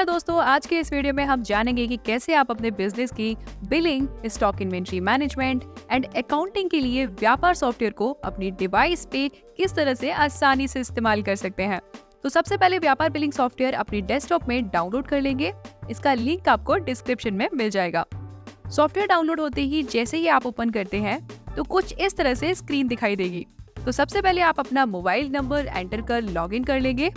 नमस्कार दोस्तों, आज के इस वीडियो में हम जानेंगे कि कैसे आप अपने बिजनेस की billing, stock inventory management and accounting के लिए व्यापार सॉफ्टवेयर को अपनी डिवाइस पे किस तरह से आसानी से इस्तेमाल कर सकते हैं। तो सबसे पहले व्यापार बिलिंग सॉफ्टवेयर अपनी डेस्कटॉप में डाउनलोड कर लेंगे। इसका लिंक आपको डिस्क्रिप्शन में मिल जाएगा। सॉफ्टवेयर डाउनलोड होते ही जैसे ही आप ओपन करते हैं तो कुछ इस तरह से स्क्रीन दिखाई देगी। तो सबसे पहले आप अपना मोबाइल नंबर एंटर कर लॉगिन कर लेंगे।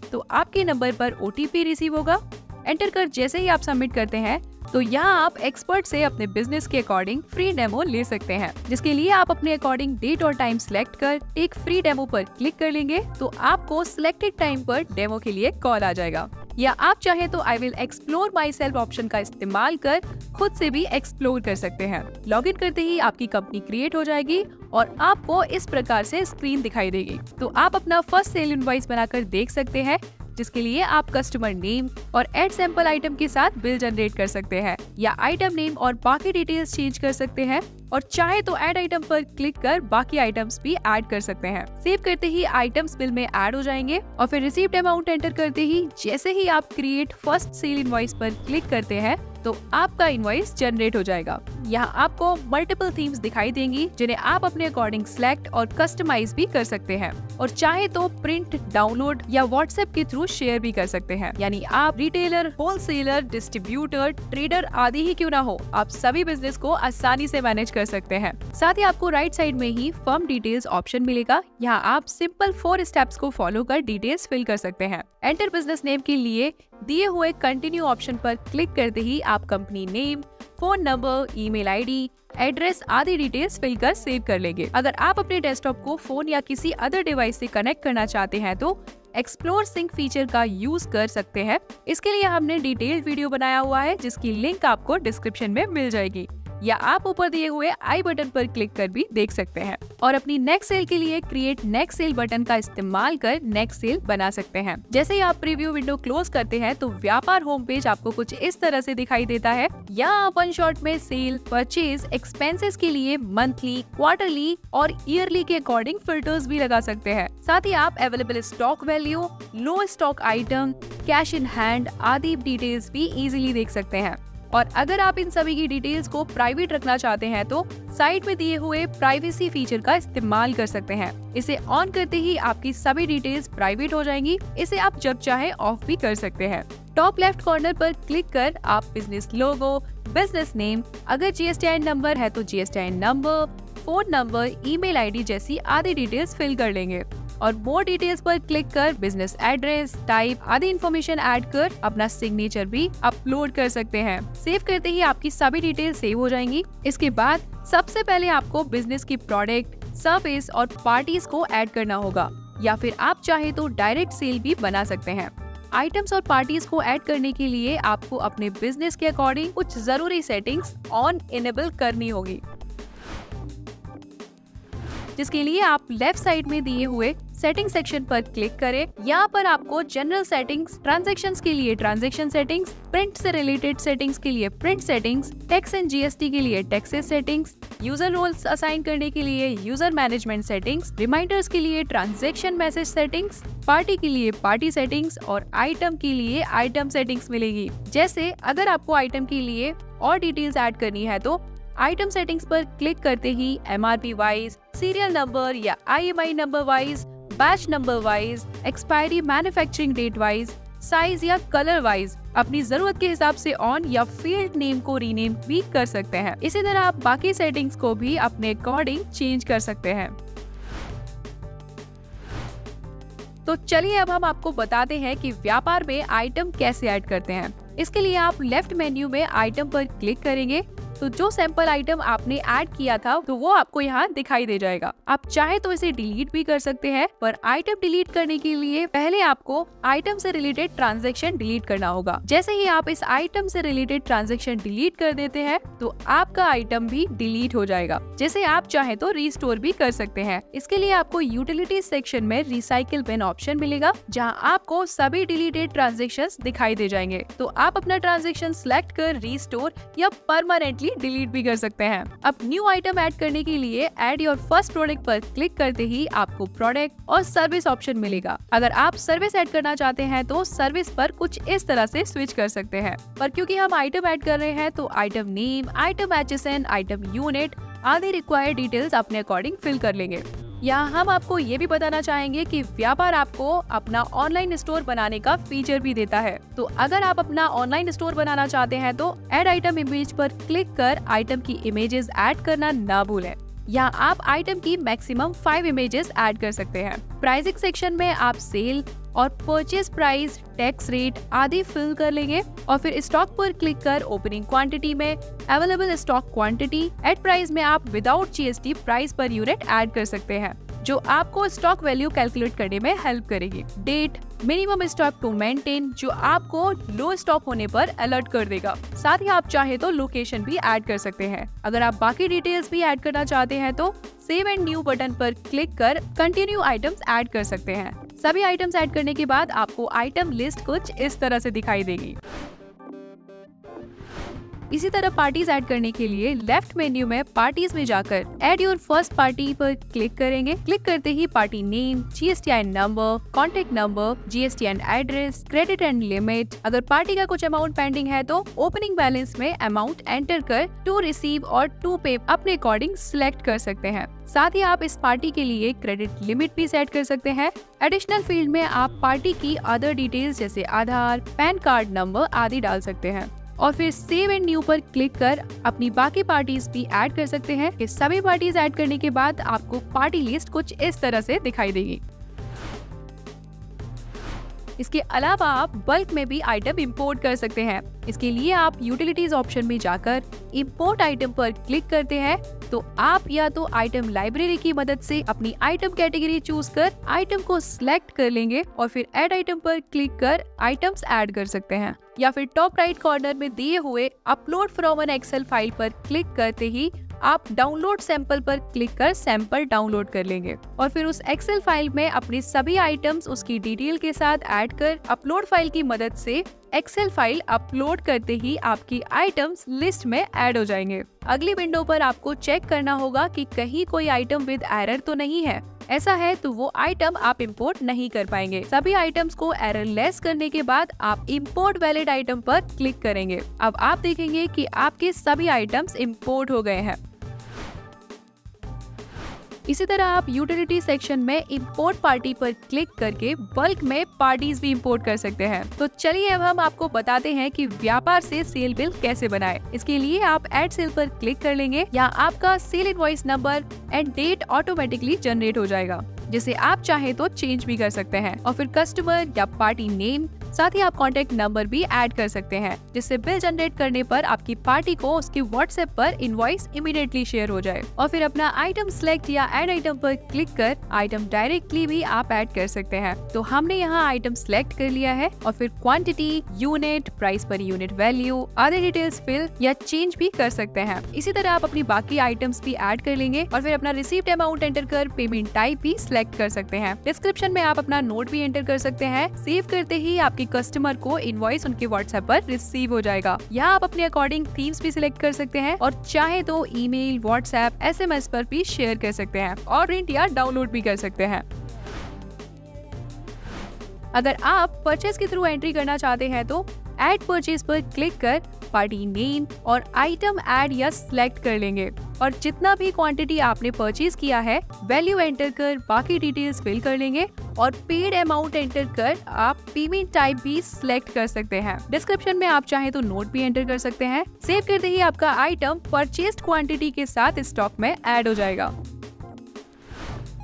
तो आपके नंबर पर OTP रिसीव होगा। एंटर कर जैसे ही आप सबमिट करते हैं तो यहाँ आप एक्सपर्ट से अपने बिजनेस के अकॉर्डिंग फ्री डेमो ले सकते हैं, जिसके लिए आप अपने अकॉर्डिंग डेट और टाइम सिलेक्ट कर एक फ्री डेमो पर क्लिक कर लेंगे। तो आपको सिलेक्टेड टाइम पर डेमो के लिए कॉल आ जाएगा, या आप चाहे तो I will explore my self option का इस्तेमाल कर खुद से भी एक्सप्लोर कर सकते हैं। लॉगिन करते ही आपकी कंपनी क्रिएट हो जाएगी और आपको इस प्रकार से स्क्रीन दिखाई देगी। तो आप अपना फर्स्ट सेल इनवॉइस बनाकर देख सकते हैं, जिसके लिए आप कस्टमर नेम और ऐड सैंपल आइटम के साथ बिल जनरेट कर सकते हैं, या आइटम नेम और बाकी डिटेल्स चेंज कर सकते हैं, और चाहे तो ऐड आइटम पर क्लिक कर बाकी आइटम्स भी ऐड कर सकते हैं। सेव करते ही आइटम्स बिल में ऐड हो जाएंगे और फिर रिसीव्ड अमाउंट एंटर करते ही जैसे ही आप क्रिएट फर्स्ट सेल इनवॉइस पर क्लिक करते हैं तो आपका इनवॉइस जनरेट हो जाएगा। यहाँ आपको मल्टीपल थीम्स दिखाई देंगी, जिन्हें आप अपने अकॉर्डिंग सिलेक्ट और कस्टमाइज भी कर सकते हैं, और चाहे तो प्रिंट, डाउनलोड या व्हाट्सएप के थ्रू शेयर भी कर सकते हैं। यानी आप रिटेलर, होलसेलर, डिस्ट्रीब्यूटर, ट्रेडर आदि ही क्यों ना हो, आप सभी बिजनेस को आसानी से मैनेज कर सकते हैं। साथ ही आपको राइट साइड में ही फर्म डिटेल्स ऑप्शन मिलेगा। यहाँ आप सिंपल 4 स्टेप्स को फॉलो कर डिटेल्स फिल कर सकते हैं। एंटर बिजनेस नेम के लिए दिए हुए कंटिन्यू ऑप्शन पर क्लिक करते ही आप company name, phone number, email ID, address आदि डिटेल्स फिल कर सेव कर लेंगे। अगर आप अपने डेस्कटॉप को फोन या किसी अदर डिवाइस से कनेक्ट करना चाहते हैं तो एक्सप्लोर सिंक फीचर का यूज कर सकते हैं। इसके लिए हमने डिटेल्ड वीडियो बनाया हुआ है, जिसकी लिंक आपको डिस्क्रिप्शन में मिल जाएगी, या आप ऊपर दिए हुए आई बटन पर क्लिक कर भी देख सकते हैं। और अपनी नेक्स्ट सेल के लिए क्रिएट नेक्स्ट सेल बटन का इस्तेमाल कर नेक्स्ट सेल बना सकते हैं। जैसे ही आप प्रीव्यू विंडो क्लोज करते हैं तो व्यापार होम पेज आपको कुछ इस तरह से दिखाई देता है। यहाँ आप वन शॉट में सेल, परचेज, एक्सपेंसेस के लिए मंथली, क्वार्टरली और ईयरली के अकॉर्डिंग फिल्टर्स भी लगा सकते हैं। साथ ही आप available stock value, low stock item, cash in hand आदि डिटेल्स भी इजीली देख सकते हैं। और अगर आप इन सभी की डिटेल्स को प्राइवेट रखना चाहते हैं तो साइड में दिए हुए प्राइवेसी फीचर का इस्तेमाल कर सकते हैं। इसे ऑन करते ही आपकी सभी डिटेल्स प्राइवेट हो जाएंगी। इसे आप जब चाहे ऑफ भी कर सकते हैं। टॉप लेफ्ट कॉर्नर पर क्लिक कर आप बिजनेस लोगो, बिजनेस नेम, अगर GSTIN नंबर है तो GSTIN number, phone number, email ID जैसी आदि डिटेल्स फिल कर लेंगे, और मोर डिटेल्स पर क्लिक कर बिजनेस एड्रेस, टाइप आदि इंफॉर्मेशन ऐड कर अपना सिग्नेचर भी अपलोड कर सकते हैं। सेव करते ही आपकी सभी डिटेल्स सेव हो जाएंगी। इसके बाद सबसे पहले आपको बिजनेस की प्रोडक्ट, सर्विस और पार्टीज को ऐड करना होगा, या फिर आप चाहे तो डायरेक्ट सेल भी बना सकते हैं। आइटम्स और पार्टीज को ऐड करने के लिए आपको अपने बिजनेस के अकॉर्डिंग कुछ जरूरी सेटिंग्स ऑन इनेबल करनी होगी, जिसके लिए आप लेफ्ट साइड में दिए हुए सेटिंग सेक्शन पर क्लिक करें। यहाँ पर आपको जनरल सेटिंग्स, ट्रांजैक्शंस के लिए ट्रांजैक्शन सेटिंग्स, प्रिंट से रिलेटेड सेटिंग्स के लिए print settings, tax and GST के लिए taxes settings, user roles assign करने के लिए यूजर मैनेजमेंट सेटिंग्स, रिमाइंडर्स के लिए ट्रांजैक्शन मैसेज सेटिंग्स, पार्टी के लिए पार्टी सेटिंग्स और आइटम के लिए आइटम सेटिंग्स मिलेगी। जैसे अगर आपको आइटम के लिए और डिटेल्स ऐड करनी है तो आइटम सेटिंग्स पर क्लिक करते ही MRP वाइज, सीरियल नंबर या IMI number wise, batch number wise, expiry manufacturing date wise, size या कलर वाइज अपनी जरूरत के हिसाब से ऑन या फील्ड नेम को रीनेम भी कर सकते हैं। इसी तरह आप बाकी सेटिंग्स को भी अपने अकॉर्डिंग चेंज कर सकते हैं। तो चलिए अब हम आपको बताते हैं कि व्यापार में आइटम कैसे ऐड करते हैं। इसके लिए आप लेफ्ट मेन्यू में आइटम पर क्लिक करेंगे तो जो सैंपल आइटम आपने ऐड किया था तो वो आपको यहाँ दिखाई दे जाएगा। आप चाहे तो इसे डिलीट भी कर सकते हैं, पर आइटम डिलीट करने के लिए पहले आपको आइटम से रिलेटेड ट्रांजैक्शन डिलीट करना होगा। जैसे ही आप इस आइटम से रिलेटेड ट्रांजैक्शन डिलीट कर देते हैं तो आपका आइटम भी डिलीट हो जाएगा, जैसे आप चाहे तो रिस्टोर भी कर सकते हैं। इसके लिए आपको यूटिलिटी सेक्शन में रिसाइकिल बिन ऑप्शन मिलेगा, जहाँ आपको सभी डिलीटेड ट्रांजेक्शन दिखाई दे जाएंगे। तो आप अपना ट्रांजेक्शन सिलेक्ट कर रिस्टोर या परमानेंटली इमीडिएटली डिलीट भी कर सकते हैं। अब न्यू आइटम ऐड करने के लिए ऐड योर फर्स्ट प्रोडक्ट पर क्लिक करते ही आपको प्रोडक्ट और सर्विस ऑप्शन मिलेगा। अगर आप सर्विस ऐड करना चाहते हैं तो सर्विस पर कुछ इस तरह से स्विच कर सकते हैं, पर क्योंकि हम आइटम ऐड कर रहे हैं तो item name, item HSN, item unit आदि रिक्वायर्ड डिटेल्स अपने अकॉर्डिंग फिल कर लेंगे। यहाँ हम आपको ये भी बताना चाहेंगे कि व्यापार आपको अपना ऑनलाइन स्टोर बनाने का फीचर भी देता है। तो अगर आप अपना ऑनलाइन स्टोर बनाना चाहते हैं तो ऐड आइटम इमेज पर क्लिक कर आइटम की इमेजेस ऐड करना ना भूलें। यहाँ आप आइटम की मैक्सिमम 5 इमेजेस ऐड कर सकते हैं। प्राइसिंग सेक्शन में आप सेल और परचेज प्राइस, टैक्स रेट आदि फिल कर लेंगे और फिर स्टॉक पर क्लिक कर ओपनिंग क्वांटिटी में available stock quantity, add price में आप without GST price per unit add कर सकते हैं, जो आपको स्टॉक वैल्यू कैलकुलेट करने में हेल्प करेगी। Date, minimum stock to maintain, जो आपको लो स्टॉक होने पर अलर्ट कर देगा। साथ ही आप चाहे तो लोकेशन भी ऐड कर सकते हैं। अगर आप बाकी डिटेल्स भी ऐड करना चाहते हैं तो सेव एंड न्यू बटन पर क्लिक कर कंटिन्यू आइटम्स ऐड कर सकते हैं। सभी आइटम्स ऐड करने के बाद आपको आइटम लिस्ट कुछ इस तरह से दिखाई देगी। इसी तरह पार्टीज ऐड करने के लिए लेफ्ट मेन्यू में पार्टीज में जाकर ऐड योर फर्स्ट पार्टी पर क्लिक करेंगे। क्लिक करते ही party name, GSTN number, contact number, GSTN address, credit and limit, अगर पार्टी का कुछ अमाउंट पेंडिंग है तो ओपनिंग बैलेंस में अमाउंट एंटर कर टू रिसीव और टू पे अपने अकॉर्डिंग सिलेक्ट कर सकते हैं। साथ ही आप इस पार्टी के लिए क्रेडिट लिमिट भी सेट कर सकते हैं। एडिशनल फील्ड में आप पार्टी की अदर डिटेल्स जैसे आधार, पैन कार्ड नंबर आदि डाल सकते हैं और फिर सेव एंड न्यू पर क्लिक कर अपनी बाकी पार्टीज भी ऐड कर सकते हैं। इस सभी पार्टीज ऐड करने के बाद आपको पार्टी लिस्ट कुछ इस तरह से दिखाई देगी। इसके अलावा आप बल्क में भी आइटम इंपोर्ट कर सकते हैं। इसके लिए आप यूटिलिटीज ऑप्शन में जाकर इंपोर्ट आइटम पर क्लिक करते हैं तो आप या तो आइटम लाइब्रेरी की मदद से अपनी आइटम कैटेगरी चूज कर आइटम को सिलेक्ट कर लेंगे और फिर ऐड आइटम पर क्लिक कर आइटम्स ऐड कर सकते हैं, या फिर टॉप राइट कॉर्नर में दिए हुए upload from an Excel file पर क्लिक करते ही आप डाउनलोड सैंपल पर क्लिक कर सैंपल डाउनलोड कर लेंगे और फिर उस एक्सेल फाइल में अपनी सभी आइटम्स उसकी डिटेल के साथ ऐड कर अपलोड फाइल की मदद से एक्सेल फाइल अपलोड करते ही आपकी आइटम्स लिस्ट में ऐड हो जाएंगे। अगली विंडो पर आपको चेक करना होगा कि कहीं कोई आइटम विद एरर तो नहीं है। ऐसा है तो वो आइटम आप इंपोर्ट नहीं कर पाएंगे। सभी आइटम्स को एरर लेस करने के बाद आप इंपोर्ट वैलिड आइटम पर क्लिक करेंगे। अब आप देखेंगे कि आपके सभी आइटम्स इंपोर्ट हो गए हैं। इसी तरह आप यूटिलिटी सेक्शन में इंपोर्ट पार्टी पर क्लिक करके बल्क में पार्टीज भी इंपोर्ट कर सकते हैं। तो चलिए अब हम आपको बताते हैं कि व्यापार से सेल बिल कैसे बनाएं। इसके लिए आप ऐड सेल पर क्लिक कर लेंगे। यहाँ आपका sale invoice number and date automatically generate हो जाएगा, जिसे आप चाहे तो चेंज भी कर सकते हैं और फिर कस्टमर या पार्टी नेम, साथ ही आप कॉन्टेक्ट नंबर भी ऐड कर सकते हैं, जिससे बिल जनरेट करने पर आपकी पार्टी को उसकी व्हाट्सएप पर इनवॉइस इमीडिएटली शेयर हो जाए। और फिर अपना आइटम सिलेक्ट या ऐड आइटम पर क्लिक कर आइटम डायरेक्टली भी आप ऐड कर सकते हैं। तो हमने यहाँ आइटम सिलेक्ट कर लिया है और फिर quantity, unit, price per unit value आदि डिटेल्स फिल या चेंज भी कर सकते हैं। इसी तरह आप अपनी बाकी आइटम्स भी ऐड कर लेंगे और फिर अपना रिसीव्ड अमाउंट एंटर कर पेमेंट टाइप भी सिलेक्ट कर सकते हैं। डिस्क्रिप्शन में आप अपना नोट भी एंटर कर सकते हैं। सेव करते ही आपकी कस्टमर को इनवॉइस उनके व्हाट्सएप पर रिसीव हो जाएगा। यहाँ आप अपने अकॉर्डिंग थीम्स भी सिलेक्ट कर सकते हैं और चाहे तो ईमेल, व्हाट्सएप, SMS पर भी शेयर कर सकते हैं और प्रिंट या डाउनलोड भी कर सकते हैं। अगर आप परचेज के थ्रू एंट्री करना चाहते हैं तो ऐड परचेज पर क्लिक कर पार्टी नेम और आइटम ऐड या सिलेक्ट कर लेंगे और जितना भी क्वांटिटी आपने परचेज किया है वैल्यू एंटर कर बाकी डिटेल्स फिल कर लेंगे और पेड अमाउंट एंटर कर आप पेमेंट टाइप भी सिलेक्ट कर सकते हैं। डिस्क्रिप्शन में आप चाहे तो नोट भी एंटर कर सकते हैं। सेव करते ही आपका आइटम परचेज्ड क्वांटिटी के साथ स्टॉक में ऐड हो जाएगा।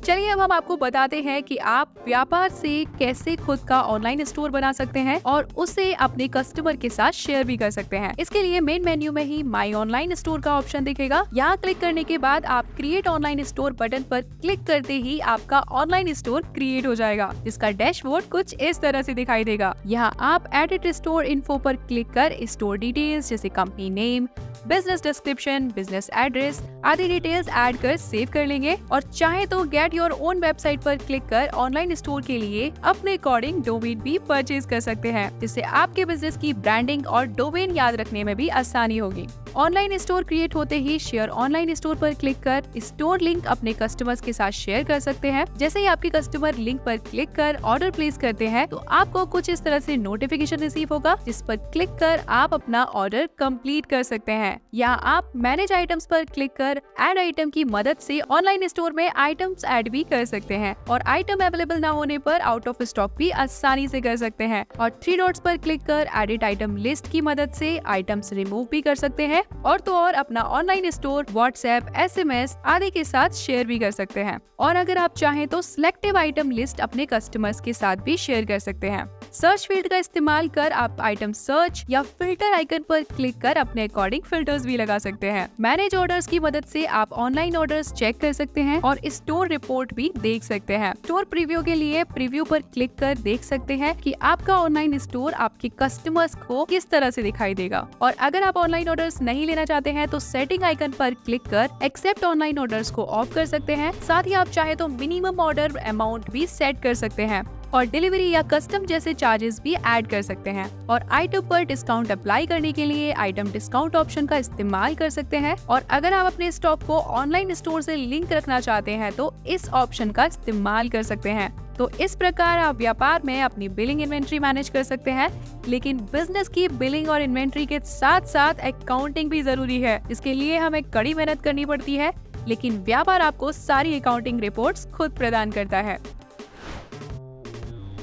चलिए अब हम आपको बताते हैं कि आप व्यापार से कैसे खुद का ऑनलाइन स्टोर बना सकते हैं और उसे अपने कस्टमर के साथ शेयर भी कर सकते हैं। इसके लिए मेन मेन्यू में ही माई ऑनलाइन स्टोर का ऑप्शन दिखेगा। यहाँ क्लिक करने के बाद आप क्रिएट ऑनलाइन स्टोर बटन पर क्लिक करते ही आपका ऑनलाइन स्टोर क्रिएट हो जाएगा, जिसका डैशबोर्ड कुछ इस तरह से दिखाई देगा। यहाँ आप एडिट स्टोर इन्फो पर क्लिक कर स्टोर डिटेल्स जैसे company name, business description, business address आदि डिटेल्स ऐड कर सेव कर लेंगे और चाहे तो गेट योर ओन वेबसाइट पर क्लिक कर ऑनलाइन स्टोर के लिए अपने अकॉर्डिंग डोमेन भी परचेज कर सकते हैं, जिससे आपके बिजनेस की ब्रांडिंग और डोमेन याद रखने में भी आसानी होगी। ऑनलाइन स्टोर क्रिएट होते ही शेयर ऑनलाइन स्टोर पर क्लिक कर स्टोर लिंक अपने कस्टमर्स के साथ शेयर कर सकते हैं। जैसे ही आपके कस्टमर लिंक पर क्लिक कर ऑर्डर प्लेस करते हैं तो आपको कुछ इस तरह से नोटिफिकेशन रिसीव होगा, जिस पर क्लिक कर आप अपना ऑर्डर कंप्लीट कर सकते हैं। या आप मैनेज आइटम्स पर क्लिक कर ऐड आइटम की मदद से ऑनलाइन स्टोर में आइटम्स ऐड भी कर सकते हैं और आइटम अवेलेबल न होने पर आउट ऑफ स्टॉक भी आसानी से कर सकते हैं। और 3 डॉट्स पर क्लिक कर एडिट आइटम लिस्ट की मदद से आइटम्स रिमूव भी कर सकते हैं और तो और अपना ऑनलाइन स्टोर व्हाट्सएप, SMS आदि के साथ शेयर भी कर सकते हैं। और अगर आप चाहें तो सिलेक्टिव आइटम लिस्ट अपने कस्टमर्स के साथ भी शेयर कर सकते हैं। सर्च फील्ड का इस्तेमाल कर आप आइटम सर्च या फिल्टर आइकन पर क्लिक कर अपने अकॉर्डिंग फिल्टर्स भी लगा सकते हैं। मैनेज ऑर्डर्स की मदद से आप ऑनलाइन ऑर्डर्स चेक कर सकते हैं और स्टोर रिपोर्ट भी देख सकते हैं। स्टोर प्रीव्यू के लिए प्रीव्यू पर क्लिक कर देख सकते हैं कि आपका ऑनलाइन स्टोर आपके कस्टमर्स को किस तरह से दिखाई देगा। और अगर आप ऑनलाइन ऑर्डर्स नहीं लेना चाहते हैं तो सेटिंग आइकन पर क्लिक कर एक्सेप्ट ऑनलाइन ऑर्डर्स को ऑफ कर सकते हैं। साथ ही आप चाहे तो मिनिमम ऑर्डर अमाउंट भी सेट कर सकते हैं और डिलीवरी या कस्टम जैसे चार्जेस भी ऐड कर सकते हैं। और आइटम पर डिस्काउंट अप्लाई करने के लिए आइटम डिस्काउंट ऑप्शन का इस्तेमाल कर सकते हैं। और अगर आप अपने स्टॉक को ऑनलाइन स्टोर से लिंक रखना चाहते हैं तो इस ऑप्शन का इस्तेमाल कर सकते हैं। तो इस प्रकार आप व्यापार में अपनी बिलिंग इन्वेंट्री मैनेज कर सकते हैं। लेकिन बिजनेस की बिलिंग और इन्वेंट्री के साथ साथ अकाउंटिंग भी जरूरी है। इसके लिए हमें कड़ी मेहनत करनी पड़ती है, लेकिन व्यापार आपको सारी अकाउंटिंग रिपोर्ट्स खुद प्रदान करता है।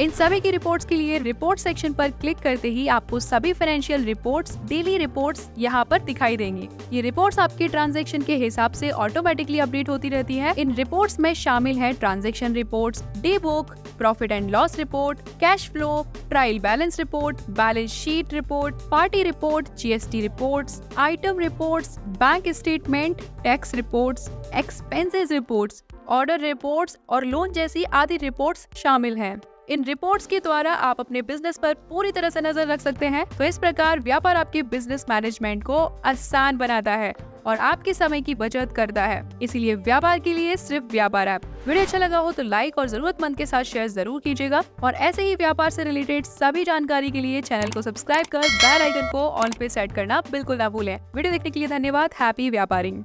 इन सभी की रिपोर्ट्स के लिए रिपोर्ट सेक्शन पर क्लिक करते ही आपको सभी फाइनेंशियल रिपोर्ट्स, डेली रिपोर्ट्स यहाँ पर दिखाई देंगी। ये रिपोर्ट्स आपके ट्रांजैक्शन के हिसाब से ऑटोमेटिकली अपडेट होती रहती है। इन रिपोर्ट्स में शामिल है transaction reports, day book, profit and loss report, cash flow, trial balance report, balance sheet report, party report, GST reports, item reports, bank statement, tax reports, expenses reports, order reports और loan जैसी आदि reports शामिल हैं। इन reports के द्वारा आप अपने business पर पूरी तरह से नजर रख सकते हैं। तो इस प्रकार व्यापार आपके बिजनेस मैनेजमेंट को आसान बनाता है और आपके समय की बचत करता है। इसीलिए व्यापार के लिए सिर्फ व्यापार ऐप। वीडियो अच्छा लगा हो तो लाइक और जरूरतमंद के साथ शेयर जरूर कीजिएगा और ऐसे ही व्यापार से रिलेटेड सभी जानकारी के लिए चैनल को सब्सक्राइब कर बेल आइकन को ऑल पे सेट करना बिल्कुल ना भूलें। वीडियो देखने के लिए धन्यवाद। हैप्पी व्यापारिंग।